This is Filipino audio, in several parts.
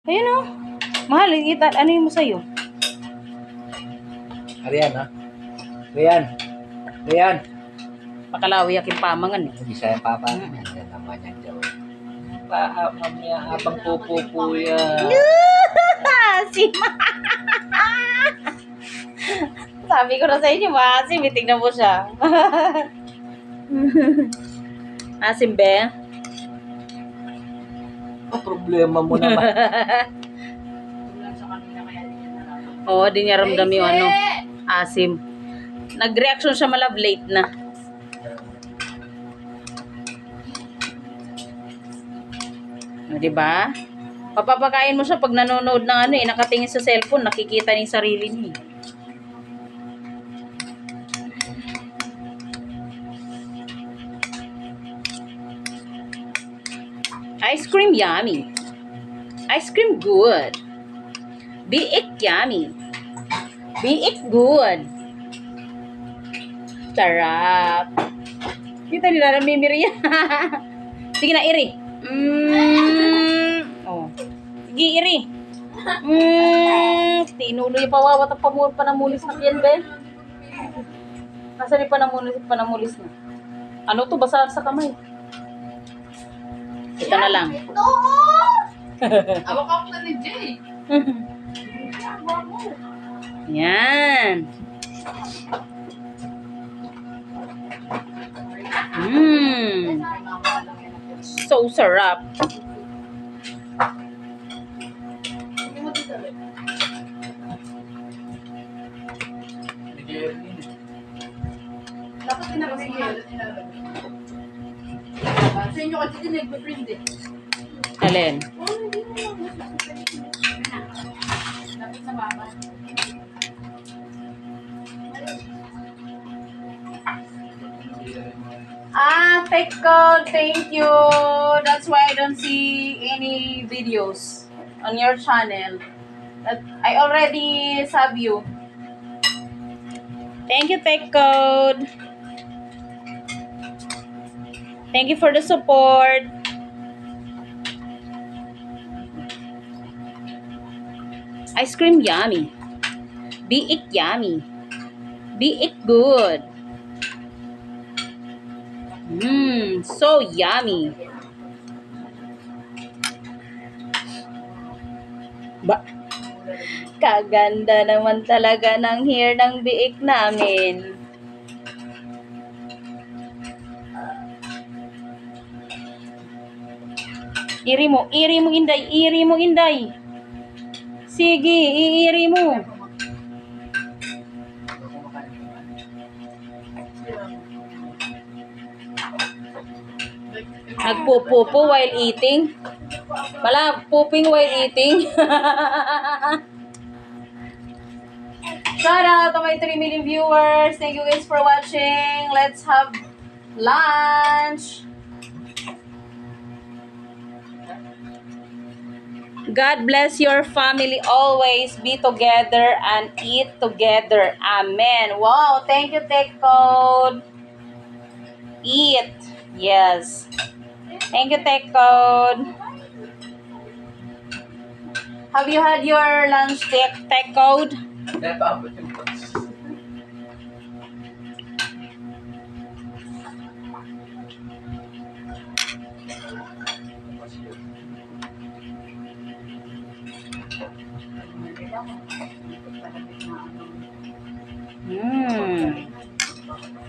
Ayun o. Mahal, kita. Ano yung mo sa'yo? Arian, ha? Rian. Rian. Pakalawi aking pamangan eh. Hindi siya yung papa. Yan naman yan, Joe. Mamaya habang pupupo yan. Asim. Sabi ko na sa inyo, maasim. Tingnan mo siya. Asim, be? Problema mo naman. Oo, di niya ramdam yung ano. Asim. Nag-reaction siya late na. O, diba? Papapakain mo siya pag nanonood ng ano eh, nakatingin sa cellphone, nakikita niya yung sarili niya. Ice cream yummy. Ice cream good. Biik yummy. Biik good. Sarap. Kita nila namimiri yan. Sige na, iri. Oh. Sige, iri. Tinulo yung pawawat ang panamulis na yan, Ben. Nasaan yung panamulis na? Ano to? Basa sa kamay. Ito na lang. Awak ako na ni Jay. Yan. So sarap. Dapat pinakasigaw. Sa inyo kasi din nagpe-print eh. Alin? Dapat sa baba. Tekko, thank you. That's why I don't see any videos on your channel. I already sub you. Thank you, Tekko. Thank you for the support. Ice cream yummy. Biik yummy. Biik good. So yummy. Kaganda naman talaga ng hair ng biik namin. Iri mo, Inday. Sige, iiri mo. Nagpupupo while eating. Wala, pooping while eating. Shout out to my 3 million viewers. Thank you guys for watching. Let's have lunch. God bless your family always. Be together and eat together. Amen. Wow, thank you, Tech Code. Eat. Yes. Thank you, Tech Code. Have you had your lunch, Tech Code?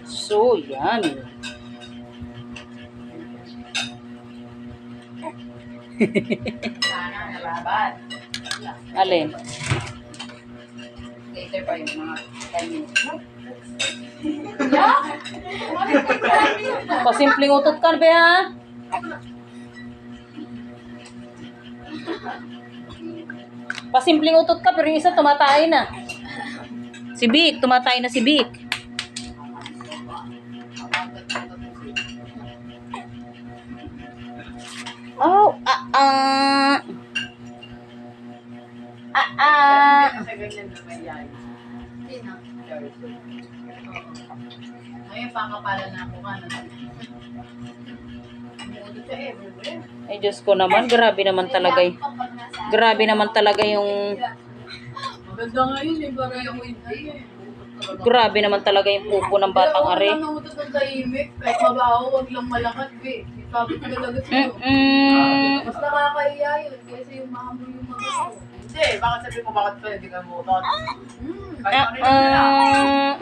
So yummy. Sana, nalaban. Alin? Later pa yung mga 10 minutes. Pasimpleng utot ka, be, ha? Pasimpleng utot ka, pero yung isa tumatay na. Si Vic, tumatay na si Vic. Oh, Kasi ganyan naman yan. Sino? Ngayon, pakapala na ako nga. Umuudot siya everywhere. Ay, Diyos ko naman, grabe naman talaga. Kapag nasa Grabe naman talaga yung... Maganda nga yun eh, para yung Grabe naman talaga yung pupo ng batang are. Wala namutot ng tahimik, kahit mabaho, huwag lang malakas, be. Sabi ko talaga sa'yo. Mas nakakahiya yun, kasi yung mahamoy yung mga ko. Hindi, baka sabi mo bakit pa hindi ka mutot? Kahit ano yun na.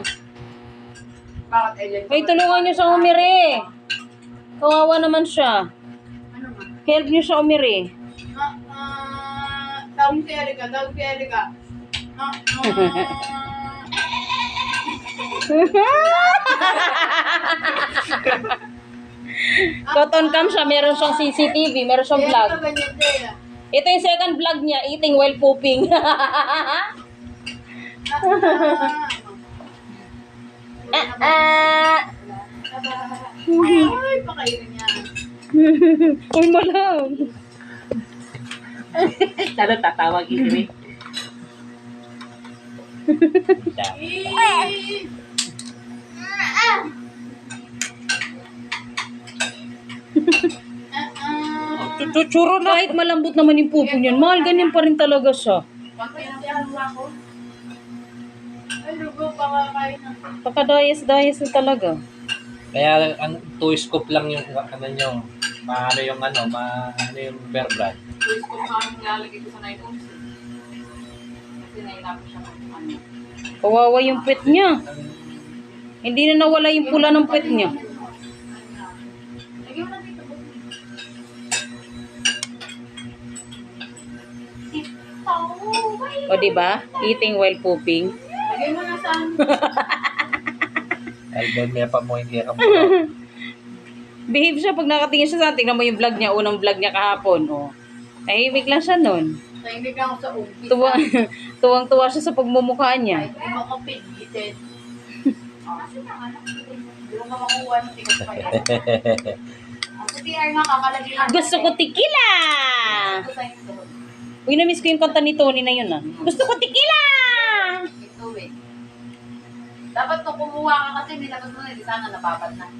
Bakit alien? Ay, tulungan niyo siya umiri. Kawawa naman siya. Ano nga? Help niyo siya umiri. Tawag si Erika, tawag si Erika. Cotton cam siya, meron siyang CCTV, meron siyang vlog. Erika, ganyan din. Ito yung second vlog niya, eating while pooping. Ay, pakainin niya. Uy, malam. Lalo tatawag ito eh. Chuchuro na. Kahit malambot naman yung pupo niyan, mahal ganyan pa rin talaga siya. Pagpinatihan mo ako. Ay, lugo, pakakain na. Pakadayas-dayas na talaga. Kaya ang 2 scoop lang yung ano nyo. Maano yung yung bear brand. Gusto ko nga nilalagay ko sa night oats. Kasi nahirapan siya ng ano. Kawawa yung pet niya. Hindi na nawala yung pula ng pet niya. Lagyan mo na dito. O diba? Eating while pooping. Lagyan mo na saan. Albon niya pa mo hindi ka mo. Behave siya pag nakatingin siya sa tingnan mo yung vlog niya, unang vlog niya kahapon. Oh. Tahimik lang siya nun. Tahimik lang ako sa umpis. Tuwang-tuwa siya sa pagmumukha niya. Ay, hindi mo ko pinitin. Hindi mo ka makuha ng tikas pa yan. Sa TR nga kakalagay lang. Gusto ko tequila! Uy, na-miss ko yung kanta ni Tony na yun ah. Gusto ko tequila! Ito eh. Dapat kung kumuha ka kasi nilabas mo na, hindi sana napapad na.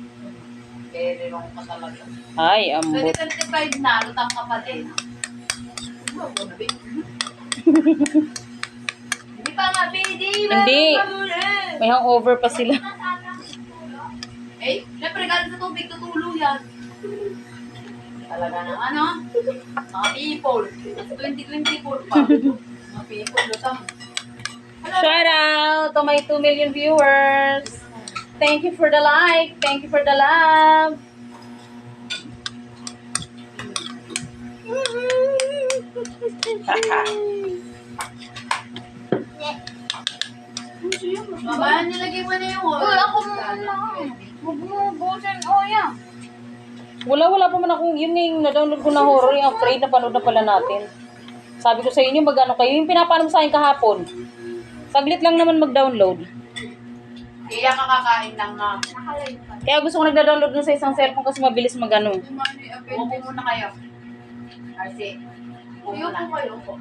Very wrong ka talaga. Ay, ambot. 2025 na, lutang ka pa din. Hindi pa nga, baby. Hindi. May hangover pa sila. Eh, syempre galing sa tubig, tutulo yan. Talaga ng ano? Mga people. 2024 pa. Mga people, lutang. Shout out to my 2 million viewers. Thank you for the like. Thank you for the love. Mama, nilagay mo na yung oil. Uy, ako muna. Huwag mo busin. Oh, yeah. Wala pa man akong, yun nga yung na-download ko na horror, yung afraid na panood na pala natin. Sabi ko sa inyo, magano kayo, yung pinapano mo sa akin kahapon. Saglit lang naman mag-download. Kaya kakakain lang nga. Kaya gusto ko nagda-download na sa isang cellphone kasi mabilis magano. Upo muna kayo. Kasi, upo muna. Kayo po.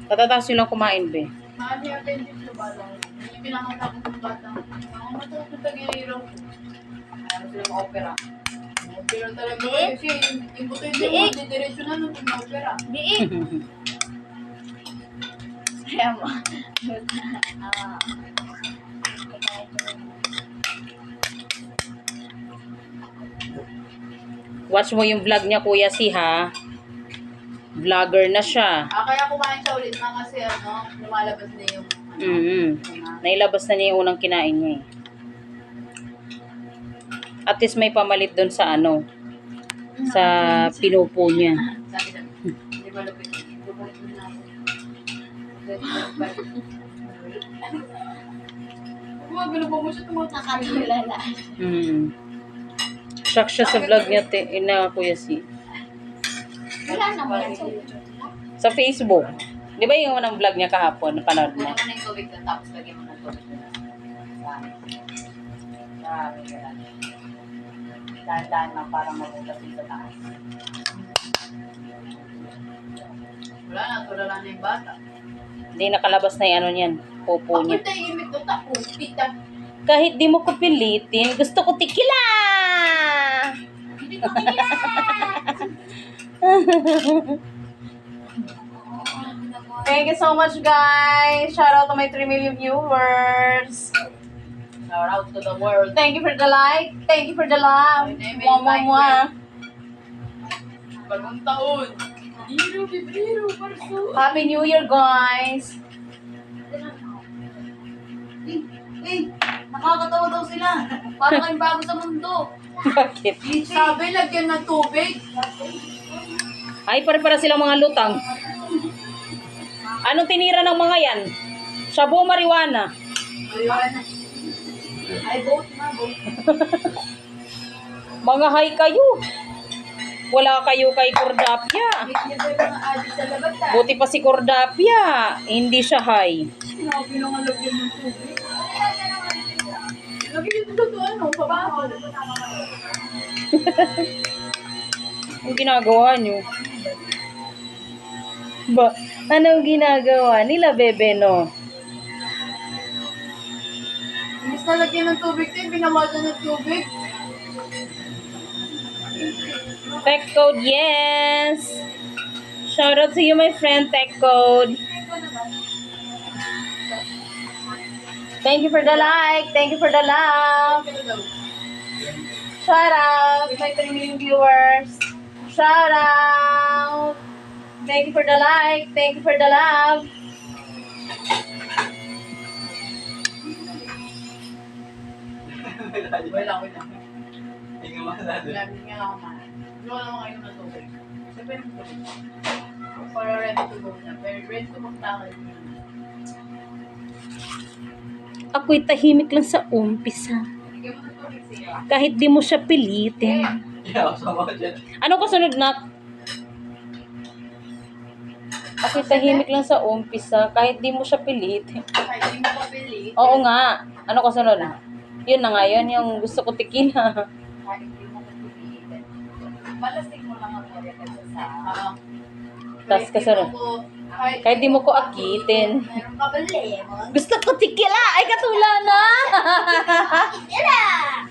Tatatapos nyo lang kumain, be. Mami, appendix ko ba lang? Yung pinakatakot ng bata. Mga matakot na tag-iiraw. Ayaw silang opera. Opera talaga kayo siya. Yung buto yung didiretso na nung opera. Diin. Kaya mo. Watch mo yung vlog niya, Kuya Si, ha? Vlogger na siya. Kaya kumain siya ulit na kasi lumalabas na yung Nailabas na niya yung unang kinain niya eh. At least may pamalit doon sa sa pinupo niya. Sabi, hindi ba lapit? Bumalik mo na ako. Gumagano pa mo siya tumatakal. Nakalala. Shock siya sa vlog niya, na Kuya Si. Wala naman yan sa YouTube. Sa Facebook. Di ba yung unang vlog niya kahapon, napanood mo? Kunin mo na yung tubig doon, tapos lagyan mo ng tubig doon. Dami ka lang. Dahan-dahan lang parang mabutas sa taas. Wala na, tulala na yung bata. Hindi nakalabas na yung niyan, pupo Ako niya. tayo imit ko, tapos pita. Kahit di mo ko pilitin, gusto ko tequila! Hindi ko kaya. Thank you so much, guys. Shout out to my 3 million viewers. Shout out to the world. Thank you for the like. Thank you for the love. My name is Mwah, mwah, Mike mwah. Bagong taon. Biro, biro, parso. Happy New Year, guys. Nakakatawa daw sila. Parang kayong bago sa mundo. Bakit? Sabi, lagyan ng tubig. Ay, pare-para silang mga lutang. Anong tinira ng mga yan? Shabu marijuana. Ayun. Ay, vote na, vote. Mga hay kayo. Wala kayo kay Cordapia. Meet niyo ba yung mga adik sa labatan? Buti pa si Cordapia. Hindi siya hay. Sinabi lang ang lagyan ng tubig. Lagyan ito to ano, pabaho. Anong ginagawa nyo? Ba, anong ginagawa nila, bebe, no? Imbis na lagyan ng tubig din, binawatan ng tubig. Tech Code, yes! Shout out to you, my friend, Tech Code. Thank you for the like. Thank you for the love. Shout out, my 3 million viewers. Shout out. Thank you for the like. Thank you for the love. Wala, wala. Lamin nga ako man. Hindi ko naman kayo ng tubig. Siyempre ng tubig. Para ready to go na. Pero ready to magtakal. Ako'y tahimik lang sa umpisa. Bigyan mo ng tubig siya. Kahit di mo siya pilitin. Yeah, sama ka dyan. Ano kasunod na? Ako'y tahimik lang sa umpisa. Kahit di mo siya pilitin. Kahit hindi mo papili. Oo nga. Ano kasunod? Yun na nga yun. Yung gusto ko tikina. Kahit hindi mo papili. Malastik mo lang ang kaya kasi sa... Tas kasunod. Kahit di mo ko akitin. Meron ka ba lemon? Gusto ko tikila. Ay, katula na.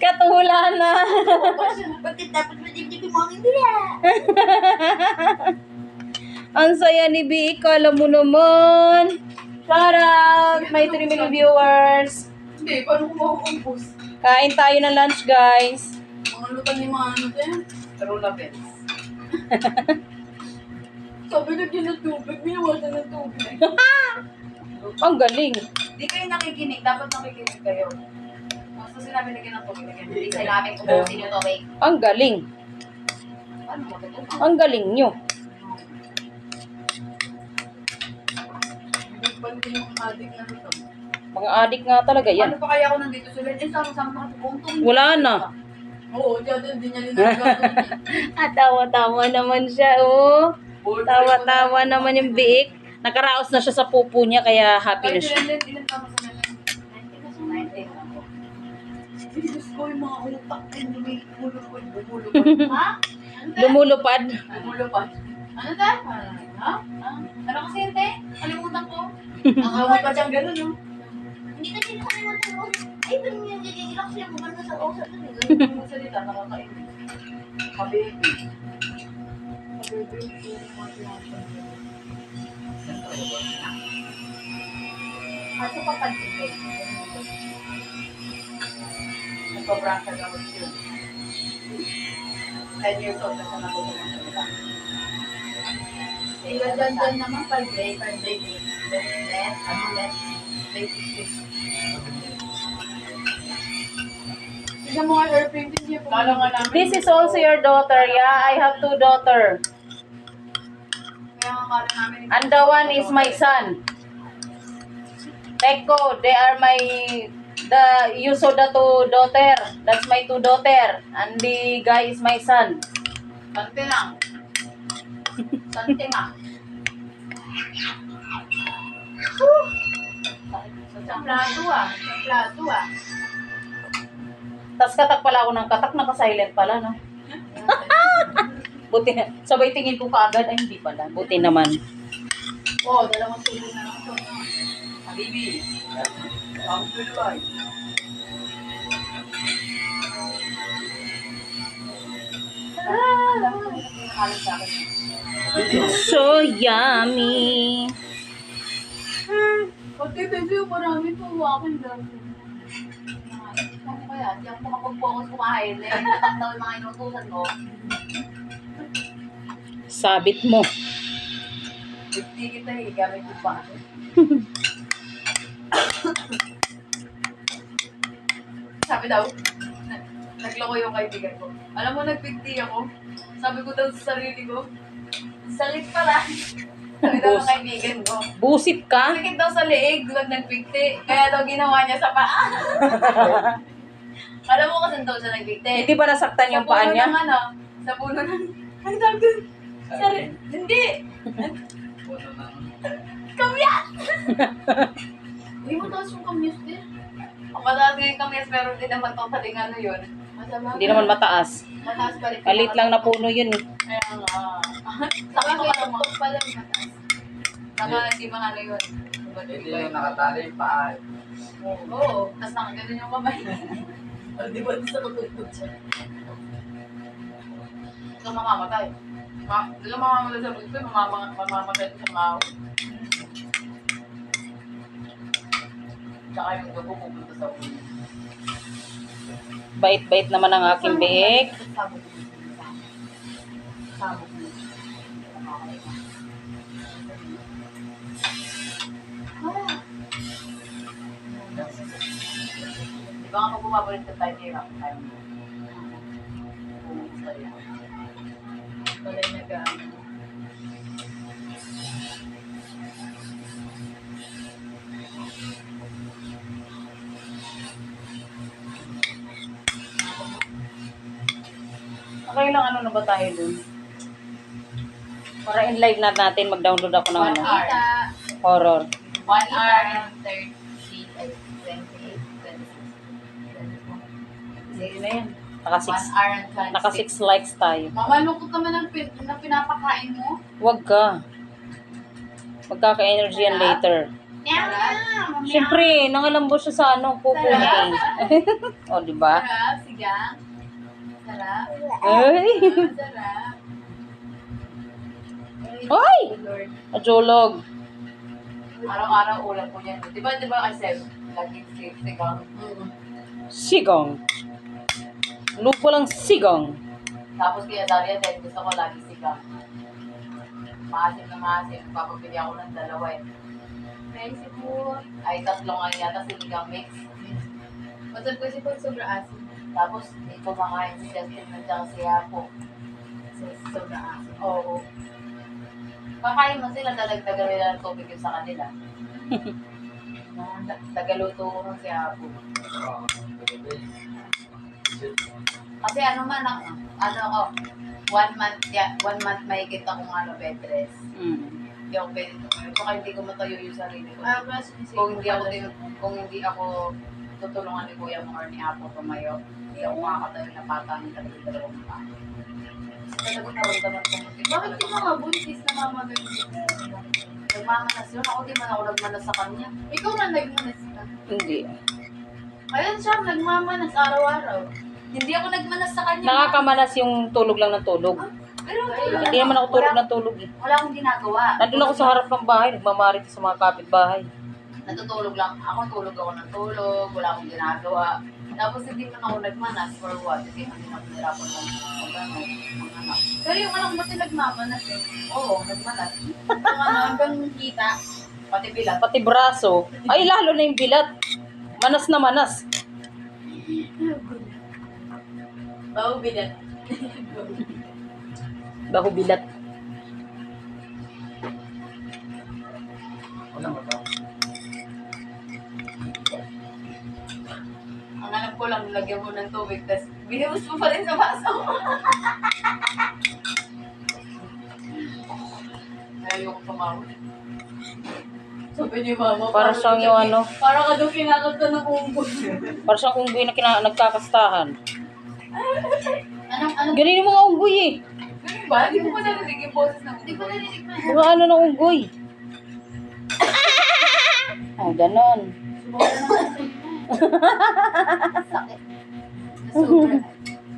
Katula na. Bakit dapat madibdibin mo ang indira? Ang saya ni Bik. Alam mo naman. Shout out. My 3 million viewers. Hindi, paano kung makukumpos? Kain tayo ng lunch, guys. Mga lutang yung mga ano din. Rolla bells. Sabi lagyan ng tubig, binawasan ng tubig. Ang galing. Di kayo nakikinig, dapat nakikinig kayo. Basta sinabi lagyan ng tubig, hindi sinabi ubusin yung tubig. Ang galing. Ano mo ito? Ang galing nyo. Hindi pa din yung adik na lutang. Mga adik nga talaga yan. Ano pa kaya ako nandito sila? Eh, sama-sama nakatubuntong. Wala na. Oo, dyan din niya linagawa. Tawa-tawa naman siya, oh. Tawa-tawa naman yung biik. Nakaraos na siya sa pupo niya, kaya happy na siya. Ilan tama sa natin? 19. Diyos ko, yung mga utak din, lumulupad. Ha? Lumulupad. Lumulupad. Ano ta? Ha? Ano kasi yun, te? Kalimutan ko. Ang awal pa siyang gano'n, no? Hindi kasi nakalimutan mo. Ay, pero yung gigilak siya maganda sa usap na nila. Ganun yung salita, nakakainis. Kababy. Kababy, yung mga sinasabi. Kaso papansin ko. Nagpa-branch sa gamot yun. 10 years old na siya natutunan sa nila. Sila dyan naman per day, less, basic tips. Tignan mo nga airplane din niya. Kala nga namin. This is also your daughter. Yeah, I have 2 daughter. Kaya nga kala namin. And the one is my son. Teko, they are you saw the 2 daughter. That's my 2 daughter. And the guy is my son. Sante lang. Sante nga. Sa plato ah. Sa plato ah. Tas katak pala ako ng katak, naka-silent pala, no? Buti na. Sabay tingin ko kaagad, ay hindi pala. Buti naman. Oo, dalawang tuloy na lang ito. Habibi. Ang tuloy. So yummy. Kasi yung marami po akin daw. Ano kaya? Hindi ako makapag-focus kumain. Eh, natakdaw yung mga inutusan ko. Sabit mo. 50 kita eh, gamit ko pa. Sabi daw, nagloko yung kaibigan ko. Alam mo, nag-50 ako. Sabi ko daw sa sarili ko, salit pala. Sabi daw ng kaibigan ko. Busit ka? Sakit daw sa leeg, duwag ng 50. Kaya daw ginawa niya sa paa. Alam mo kasi daw siya nag-50. Hindi ba nasaktan yung paa niya? Sa puno ng... Ang tawag doon? Hindi! Puno ng... Kamyas! Hindi mo taas yung kamyas din. Ang mataas nga yung kamyas, pero hindi naman totally ano yun. Masama. Hindi naman mataas. Mataas pa rin. Maliit lang na puno yun eh. Kaya nga. Saka Sakto ka naman. pala yung mataas. Saka hindi mga ano yun. Hindi yung nakatali yung paa. Oo. Tapos nakaganon yung kamay. Di ba sa tutugtog siya? Hindi ka mamamatay. Hindi ka mamamatay sa buto, mamamatay sa mga Tsaka yung dugo pupunta sa ulo. Bait-bait naman ang aking biik. Sabog mo. Sabog mo. Di ba nga pag bumabalik ka tayo, hirap tayo. Wala yung nag-ano. Okay lang, ano na ba tayo dun? Para in live natin, mag-download ako ng 1 ano, hour. horror. 1 hour and 30, 28, 26, 24. Sige na yan. Naka 1 6 hour and 26. naka 6 likes tayo. Mamalungkot naman ang pinapakain mo. Huwag ka. Magkaka-energy yan later. Siyempre, nangalambos siya sa ano, pupunin. O, di ba? Sarap, sigang. Sarap. Ay! Sarap. Ay! Lord. Ajolog. Araw-araw ulam ko yan. Di ba kasi laging sigang. Sigong. Lupo lang sigong. Tapos kaya Daria dahil gusto ko lagi sigang. Maasim na maasim. Papabili ako ng 2 eh. Naisip mo. Ay, 3 nga yata sinigang mix. Masarap kasi pag sobra asin. Tapos, hindi ko makain si Justin na dyan si Apo. Sobra asin. Oo. Kakain mo sila, dadagdagan nila ng tubig yun sa kanila. Tagaluto ko ng si Apo. Kasi ano man, ano ako, 1 month, 1 month mahigit akong bed rest. Hindi ako pwede tumayo. Baka hindi ko matayo yung sarili ko. Plus, Kung hindi ako tutulungan ni Kuya mo or ni Apo tumayo, hindi ako makakatayo na patangin talaga dalawang pa. Kasi talagang naramdaman ko. bakit yung mga buntis na mamagaling? Nagmamanas yun. Ako di man ako nagmanas sa kanya. Ikaw man nagmanas ka. Hindi. Ayun siya, nagmamanas araw-araw. Hindi ako nagmanas sa kanya. Nakakamanas yung tulog lang ng tulog. Pero Hindi naman ako tulog ng tulog eh. wala akong ginagawa. Nandun ako sa harap ng bahay, nagmamarit sa mga kapitbahay. Natutulog lang. Tulog ako ng tulog. Wala akong ginagawa. Tapos hindi man ako nagmanas for what? Hindi man din ako nirapan ng mga anak. Pero yung anak mo din nagmamanas eh. Oo, nagmanas. Yung hanggang kita. Pati bilat. Pati braso. Ay, lalo na yung bilat. Manas na manas. Bawo bilan. Baho bilat. Wala mo ba? Ang alam ko lang, lagyan mo ng tubig, tapos binuhos mo pa rin sa baso. Ayoko tumawag. Sabi niyo mama. Para siyang yung ano, Para ka daw kinakanta ng unggoy. para siyang unggoy na nagkakastahan. Anong Ganun yung mga unggoy eh. Ganun ba? Hindi ko pa narinig yung boses ng Hindi ko narinig na. Mga ano ng unggoy. Ah, ganon. Subukan naman sa inyo. Sakit. Sobrang.